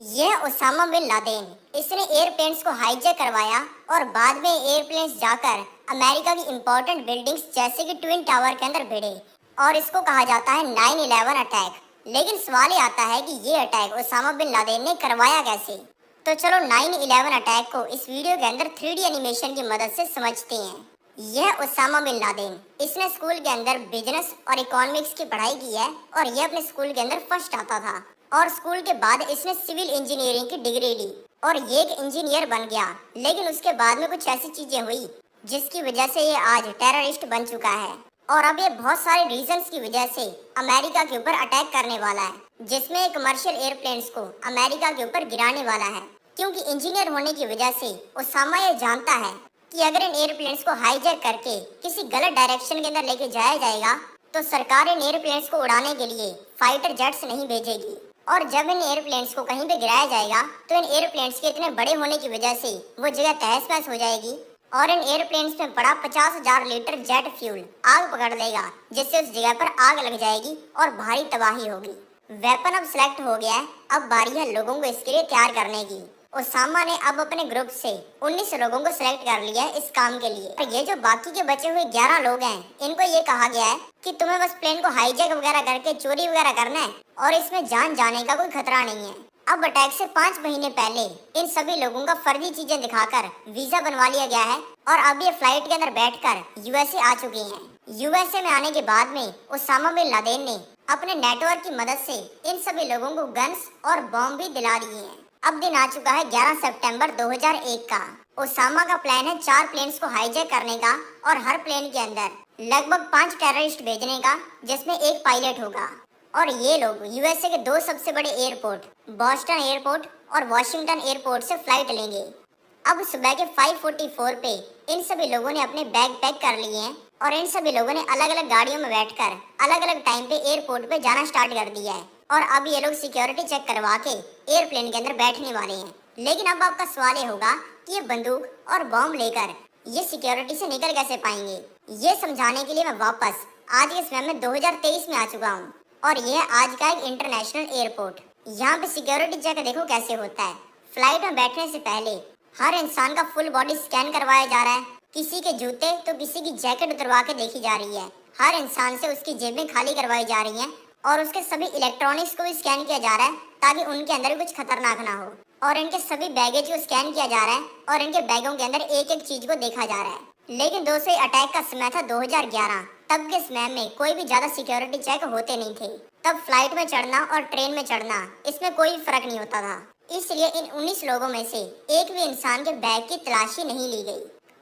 यह Osama bin Laden. इसने airplanes को हाईजैक करवाया और बाद में एयरप्लेन्स जाकर अमेरिका की इंपॉर्टेंट बिल्डिंग्स जैसे कि ट्विन टावर के अंदर भिड़े और इसको कहा जाता है 9/11 अटैक। लेकिन सवाल ये आता है कि ये अटैक ओसामा बिन लादेन ने करवाया कैसे। तो चलो 9/11 अटैक को इस वीडियो के अंदर 3D एनिमेशन की मदद से समझते हैं। यह ओसामा बिन लादेन, इसने स्कूल के अंदर बिजनेस और इकोनॉमिक्स की पढ़ाई की है और यह अपने स्कूल के अंदर फर्स्ट आता था और स्कूल के बाद इसने सिविल इंजीनियरिंग की डिग्री ली और ये एक इंजीनियर बन गया। लेकिन उसके बाद में कुछ ऐसी चीजें हुई जिसकी वजह से ये आज टेररिस्ट बन चुका है और अब ये बहुत सारे रीजंस की वजह से अमेरिका के ऊपर अटैक करने वाला है, जिसमें कमर्शियल एयरप्लेन्स को अमेरिका के ऊपर गिराने वाला है। क्योंकि इंजीनियर होने की वजह से ओसामा ये जानता है कि अगर इन एयरप्लेन्स को हाईजैक करके किसी गलत डायरेक्शन के अंदर लेके जाया जाएगा तो सरकार इन एयरप्लेन्स को उड़ाने के लिए फाइटर जेट्स नहीं भेजेगी और जब इन एयरप्लेन्स को कहीं पे गिराया जाएगा तो इन एयरप्लेन्स के इतने बड़े होने की वजह से वो जगह तहस नहस हो जाएगी और इन एयरप्लेन्स में पड़ा 50,000 लीटर जेट फ्यूल आग पकड़ लेगा, जिससे उस जगह पर आग लग जाएगी और भारी तबाही होगी। वेपन अब सिलेक्ट हो गया है, अब बारी है लोगों को इसके लिए तैयार करने की। ओसामा ने अब अपने ग्रुप से 19 लोगों को सिलेक्ट कर लिया है इस काम के लिए। और ये जो बाकी के बचे हुए 11 लोग हैं, इनको ये कहा गया है कि तुम्हें बस प्लेन को हाईजैक वगैरह करके चोरी वगैरह करना है और इसमें जान जाने का कोई खतरा नहीं है। अब अटैक से 5 महीने पहले इन सभी लोगों का फर्जी चीजें दिखाकर वीजा बनवा लिया गया है और अब ये फ्लाइट के अंदर बैठकर यूएसए आ चुके हैं। यूएसए में आने के बाद में ओसामा बिन लादेन ने अपने नेटवर्क की मदद से इन सभी लोगों को गन्स और बॉम्ब भी दिला दिए हैं। अब दिन आ चुका है 11 सितंबर 2001 का। ओसामा का प्लान है 4 प्लेन्स को हाईजैक करने का और हर प्लेन के अंदर लगभग 5 टेररिस्ट भेजने का, जिसमें एक पायलट होगा। और ये लोग यूएसए के 2 सबसे बड़े एयरपोर्ट बॉस्टन एयरपोर्ट और वॉशिंगटन एयरपोर्ट से फ्लाइट लेंगे। अब सुबह के 5:44 पे इन सभी लोगों ने अपने बैग पैक कर लिए हैं और इन सभी लोगों ने अलग अलग गाड़ियों में बैठकर अलग अलग टाइम पे एयरपोर्ट पे जाना स्टार्ट कर दिया है और अब ये लोग सिक्योरिटी चेक करवा के एयरप्लेन के अंदर बैठने वाले हैं। लेकिन अब आपका सवाल ये होगा कि ये बंदूक और बॉम्ब लेकर ये सिक्योरिटी से निकल कैसे पाएंगे। ये समझाने के लिए मैं वापस आज के समय में 2023 में आ चुका हूँ और यह आज का एक इंटरनेशनल एयरपोर्ट। यहाँ पे सिक्योरिटी चेक देखो कैसे होता है। फ्लाइट में बैठने से पहले हर इंसान का फुल बॉडी स्कैन करवाया जा रहा है। किसी के जूते तो किसी की जैकेट उतरवा के देखी जा रही है। हर इंसान से उसकी जेबें खाली करवाई जा रही हैं और उसके सभी इलेक्ट्रॉनिक्स को भी स्कैन किया जा रहा है ताकि उनके अंदर कुछ खतरनाक ना हो। और इनके सभी बैगेज को स्कैन किया जा रहा है और इनके बैगों के अंदर एक एक चीज को देखा जा रहा है। लेकिन दोस्तों, अटैक का समय था 2011। तब के समय में कोई भी ज्यादा सिक्योरिटी चेक होते नहीं थे। तब फ्लाइट में चढ़ना और ट्रेन में चढ़ना इसमें कोई फर्क नहीं होता था। इसलिए इन 19 लोगों में से एक भी इंसान के बैग की तलाशी नहीं ली गई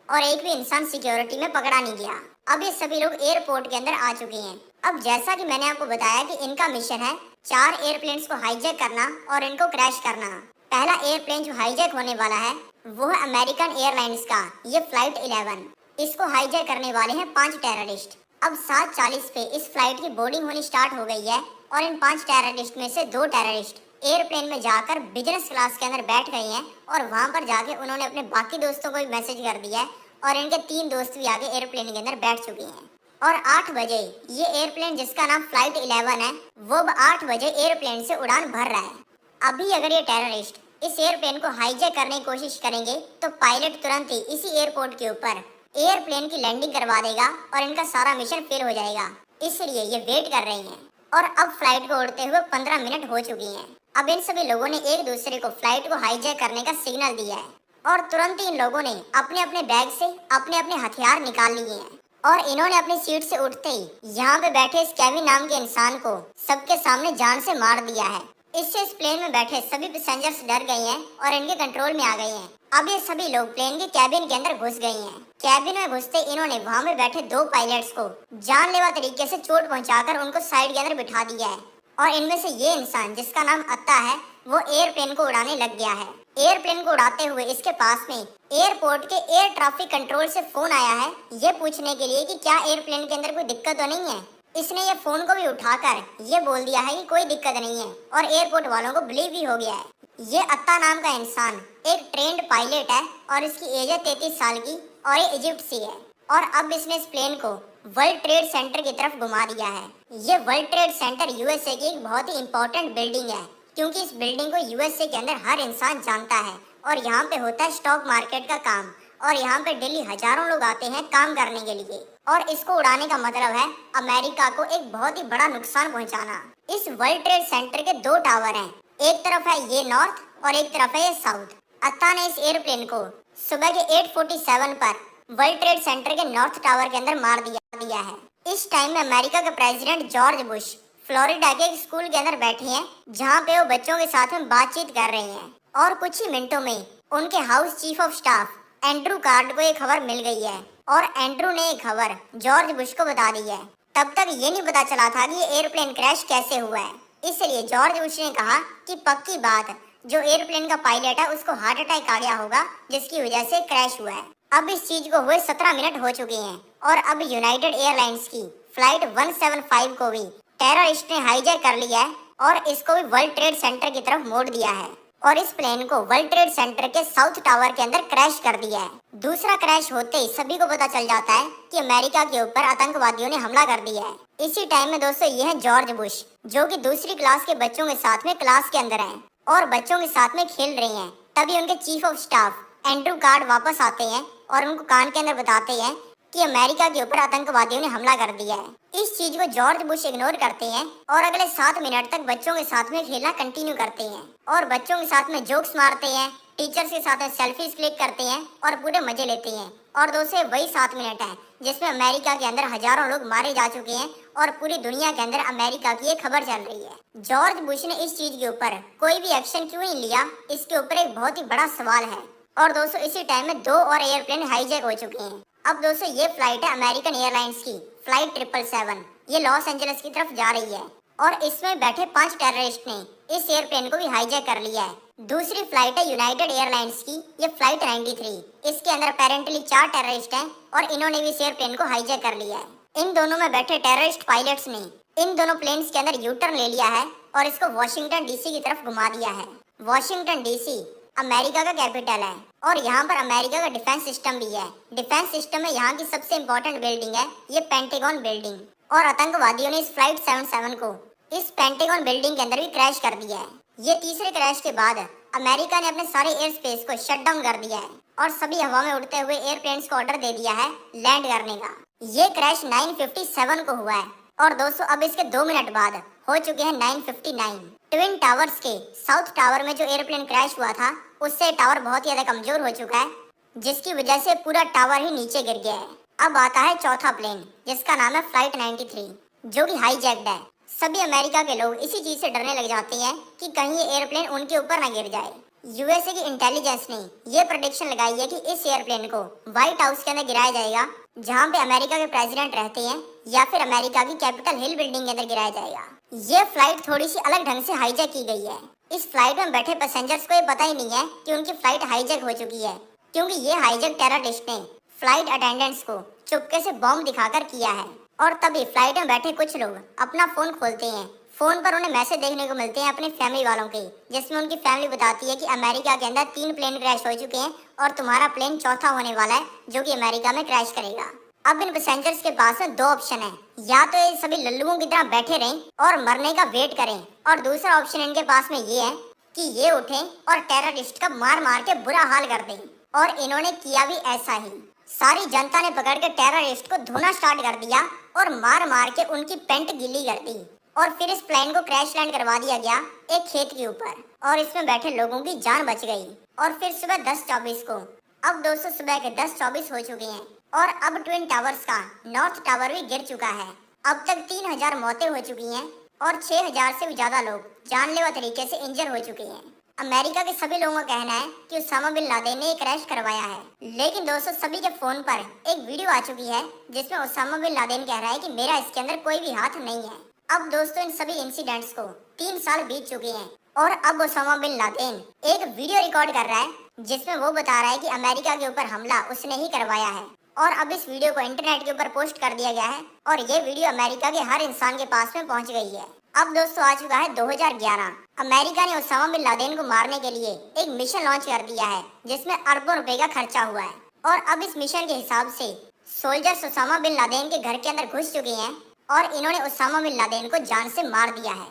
और एक भी इंसान सिक्योरिटी में पकड़ा नहीं गया। अब ये सभी लोग एयरपोर्ट के अंदर आ चुके हैं। अब जैसा कि मैंने आपको बताया कि इनका मिशन है 4 एयरप्लेन्स को हाईजैक करना और इनको क्रैश करना। पहला एयरप्लेन जो हाईजैक होने वाला है वो है अमेरिकन एयरलाइंस का ये फ्लाइट 11। इसको हाईजैक करने वाले हैं 5 टेररिस्ट। अब 7:40 पे इस फ्लाइट की बोर्डिंग होनी स्टार्ट हो गई है और इन 5 टेररिस्ट में से 2 टेररिस्ट एयरप्लेन में जाकर बिजनेस क्लास के अंदर बैठ गए हैं और वहां पर जाके उन्होंने अपने बाकी दोस्तों को भी मैसेज कर दिया है और इनके 3 दोस्त भी आगे एयरप्लेन के अंदर बैठ चुके हैं। और 8 बजे ये एयरप्लेन जिसका नाम फ्लाइट 11 है वो अब 8 बजे एयरप्लेन से उड़ान भर रहा है। अभी अगर ये टेररिस्ट इस एयरप्लेन को हाईजैक करने की कोशिश करेंगे तो पायलट तुरंत ही इसी एयरपोर्ट के ऊपर एयरप्लेन की लैंडिंग करवा देगा और इनका सारा मिशन फेल हो जाएगा। इसलिए ये वेट कर रहे हैं और अब फ्लाइट को उड़ते हुए 15 मिनट हो चुकी हैं। अब इन सभी लोगों ने एक दूसरे को फ्लाइट को हाईजैक करने का सिग्नल दिया है और तुरंत ही इन लोगों ने अपने अपने बैग से अपने अपने हथियार निकाल लिए हैं और इन्होंने अपनी सीट से उठते ही यहाँ पे बैठे इस केविन नाम के इंसान को सबके सामने जान से मार दिया है। इससे इस प्लेन में बैठे सभी पैसेंजर्स डर गए हैं और इनके कंट्रोल में आ गए हैं। अब ये सभी लोग प्लेन के कैबिन के अंदर घुस गए हैं। कैबिन में घुसते इन्होंने वहाँ में बैठे 2 पायलट्स को जानलेवा तरीके से चोट पहुंचाकर उनको साइड के अंदर बिठा दिया है और इनमें से ये इंसान जिसका नाम अत्ता है वो एयरप्लेन को उड़ाने लग गया है। एयरप्लेन को उड़ाते हुए इसके पास में एयरपोर्ट के एयर ट्रैफिक कंट्रोल से फोन आया है ये पूछने के लिए कि क्या एयरप्लेन के अंदर कोई दिक्कत तो नहीं है। इसने ये फोन को भी उठाकर ये बोल दिया है कि कोई दिक्कत नहीं है और एयरपोर्ट वालों को बिलीव भी हो गया है। ये अत्ता नाम का इंसान एक ट्रेंड पायलट है और इसकी एज है 33 साल की और ये इजिप्ट से है और अब इसने इस प्लेन को वर्ल्ड ट्रेड सेंटर की तरफ घुमा दिया है। ये वर्ल्ड ट्रेड सेंटर यूएसए की एक बहुत ही इंपॉर्टेंट बिल्डिंग है। क्योंकि इस बिल्डिंग को यूएसए के अंदर हर इंसान जानता है और यहाँ पे होता है स्टॉक मार्केट का काम और यहाँ पे डेली हजारों लोग आते हैं काम करने के लिए। और इसको उड़ाने का मतलब है अमेरिका को एक बहुत ही बड़ा नुकसान पहुंचाना। इस वर्ल्ड ट्रेड सेंटर के दो टावर हैं, एक तरफ है ये नॉर्थ और एक तरफ है ये साउथ। अत्ता ने इस एयरप्लेन को सुबह के 8:47 पर वर्ल्ड ट्रेड सेंटर के नॉर्थ टावर के अंदर मार दिया है। इस टाइम में अमेरिका के प्रेसिडेंट जॉर्ज बुश फ्लोरिडा के एक स्कूल के अंदर बैठे हैं जहाँ पे वो बच्चों के साथ में बातचीत कर रहे हैं और कुछ ही मिनटों में उनके house chief of staff Andrew card को ये खबर मिल गई है और एंड्रू ने ये खबर जॉर्ज बुश को बता दी है। तब तक ये नहीं पता चला था कि ये एयरप्लेन क्रैश कैसे हुआ है, इसलिए जॉर्ज बुश ने कहा कि पक्की बात जो एयरप्लेन का पायलट है उसको हार्ट अटैक आ गया होगा जिसकी वजह से क्रैश हुआ है। अब इस चीज को हुए 17 मिनट हो चुके हैं और अब यूनाइटेड एयरलाइंस की फ्लाइट 175 को भी टेररिस्ट ने हाईजैक कर लिया है और इसको भी वर्ल्ड ट्रेड सेंटर की तरफ मोड़ दिया है और इस प्लेन को वर्ल्ड ट्रेड सेंटर के साउथ टावर के अंदर क्रैश कर दिया है। दूसरा क्रैश होते ही सभी को पता चल जाता है कि अमेरिका के ऊपर आतंकवादियों ने हमला कर दिया है। इसी टाइम में दोस्तों ये है जॉर्ज बुश जो कि दूसरी क्लास के बच्चों के साथ में क्लास के अंदर हैं और बच्चों के साथ में खेल रही हैं। तभी उनके chief of staff Andrew card वापस आते हैं और उनको कान के अंदर बताते हैं कि अमेरिका के ऊपर आतंकवादियों ने हमला कर दिया है। इस चीज को जॉर्ज बुश इग्नोर करते हैं और अगले 7 मिनट तक बच्चों के साथ में खेलना कंटिन्यू करते हैं और बच्चों के साथ में जोक्स मारते हैं, टीचर्स के साथ में सेल्फीज क्लिक करते हैं और पूरे मजे लेते हैं। और दोस्तों वही 7 मिनट है जिसमें अमेरिका के अंदर हजारों लोग मारे जा चुके हैं और पूरी दुनिया के अंदर अमेरिका की ये खबर चल रही है। जॉर्ज बुश ने इस चीज के ऊपर कोई भी एक्शन क्यों नहीं लिया, इसके ऊपर एक बहुत ही बड़ा सवाल है। और दोस्तों इसी टाइम में 2 और एयरप्लेन हाईजैक हो चुके हैं। अब दोस्तों ये फ्लाइट है अमेरिकन एयरलाइंस की फ्लाइट 777। ये लॉस एंजलिस की तरफ जा रही है और इसमें बैठे 5 टेररिस्ट ने इस एयरप्लेन को भी हाईजैक कर लिया है। दूसरी फ्लाइट है यूनाइटेड एयरलाइंस की, ये फ्लाइट 93। इसके अंदर अपेरेंटली 4 टेररिस्ट हैं और इन्होंने भी इस एयरप्लेन को हाईजैक कर लिया है। इन दोनों में बैठे टेररिस्ट पायलट्स ने इन दोनों प्लेन्स के अंदर यू टर्न ले लिया है और इसको वॉशिंगटन डीसी की तरफ घुमा दिया है। वॉशिंगटन डीसी अमेरिका का कैपिटल है और यहाँ पर अमेरिका का डिफेंस सिस्टम भी है। डिफेंस सिस्टम में यहाँ की सबसे इम्पोर्टेंट बिल्डिंग है ये पेंटागन बिल्डिंग और आतंकवादियों ने इस फ्लाइट 77 को इस पेंटागन बिल्डिंग के अंदर भी क्रैश कर दिया है। ये तीसरे क्रैश के बाद अमेरिका ने अपने सारे एयर स्पेस को शट डाउन कर दिया है और सभी हवा में उड़ते हुए एयरप्लेन्स को ऑर्डर दे दिया है लैंड करने का। ये क्रैश 9:57 को हुआ है और दोस्तों अब इसके 2 मिनट बाद हो चुके हैं 9:59। ट्विन टावर्स के साउथ टावर में जो एयरप्लेन क्रैश हुआ था उससे टावर बहुत ही ज्यादा कमजोर हो चुका है जिसकी वजह से पूरा टावर ही नीचे गिर गया है। अब आता है चौथा प्लेन जिसका नाम है फ्लाइट 93 जो कि हाईजैक्ड है। सभी अमेरिका के लोग इसी चीज से डरने लग जाते हैं कि कहीं ये एयरप्लेन उनके ऊपर ना गिर जाए। यूएसए की इंटेलिजेंस ने ये प्रेडिक्शन लगाई है कि इस एयरप्लेन को व्हाइट हाउस के अंदर गिराया जाएगा जहाँ पे अमेरिका के प्रेसिडेंट रहते हैं या फिर अमेरिका की कैपिटल हिल बिल्डिंग के अंदर गिराया जाएगा। ये फ्लाइट थोड़ी सी अलग ढंग से हाईजैक की गई है। इस फ्लाइट में बैठे पैसेंजर्स को ये पता ही नहीं है कि उनकी फ्लाइट हाईजैक हो चुकी है क्योंकि ये हाईजैक टेररिस्ट ने फ्लाइट अटेंडेंट्स को चुपके से बॉम्ब दिखाकर किया है। और तभी फ्लाइट में बैठे कुछ लोग अपना फोन खोलते हैं। फोन पर उन्हें मैसेज देखने को मिलते हैं अपनी फैमिली वालों के जिसमें उनकी फैमिली बताती है कि अमेरिका के अंदर 3 प्लेन क्रैश हो चुके हैं और तुम्हारा प्लेन चौथा होने वाला है जो कि अमेरिका में क्रैश करेगा। अब इन पैसेंजर्स के पास में 2 ऑप्शन है, या तो ये सभी लल्लुओं की तरह बैठे रहें और मरने का वेट करें और दूसरा ऑप्शन इनके पास में ये है कि ये उठें और टेररिस्ट का मार मार के बुरा हाल कर दें। और इन्होंने किया भी ऐसा ही। सारी जनता ने पकड़ के टेररिस्ट को धोना स्टार्ट कर दिया और मार मार के उनकी पेंट गीली कर दी और फिर इस प्लेन को क्रैश लैंड करवा दिया गया एक खेत के ऊपर और इसमें बैठे लोगों की जान बच गई। और फिर सुबह 10:24 को अब दोस्तों सुबह के 10:24 हो चुके हैं और अब ट्विन टावर्स का नॉर्थ टावर भी गिर चुका है। अब तक 3000 मौतें हो चुकी हैं और 6000 से भी ज्यादा लोग जानलेवा तरीके से इंजर हो चुके हैं। अमेरिका के सभी लोगों का कहना है कि उसामा बिन लादेन ने क्रैश करवाया है, लेकिन दोस्तों सभी के फोन पर एक वीडियो आ चुकी है जिसमें उसामा बिन लादेन कह रहा है कि मेरा इसके अंदर कोई भी हाथ नहीं है। अब दोस्तों इन सभी इंसिडेंट्स को 3 साल बीत चुके हैं और अब उसामा बिन लादेन एक वीडियो रिकॉर्ड कर रहा है जिसमें वो बता रहा है कि अमेरिका के ऊपर हमला उसने ही करवाया है। और अब इस वीडियो को इंटरनेट के ऊपर पोस्ट कर दिया गया है और ये वीडियो अमेरिका के हर इंसान के पास में पहुंच गई है। अब दोस्तों आ चुका है 2011। अमेरिका ने उसामा बिन लादेन को मारने के लिए एक मिशन लॉन्च कर दिया है जिसमें अरबों रुपए का खर्चा हुआ है। और अब इस मिशन के हिसाब से सोल्जर्स उसामा बिन लादेन के घर के अंदर घुस चुके हैं और इन्होंने उसामा बिन लादेन को जान से मार दिया है।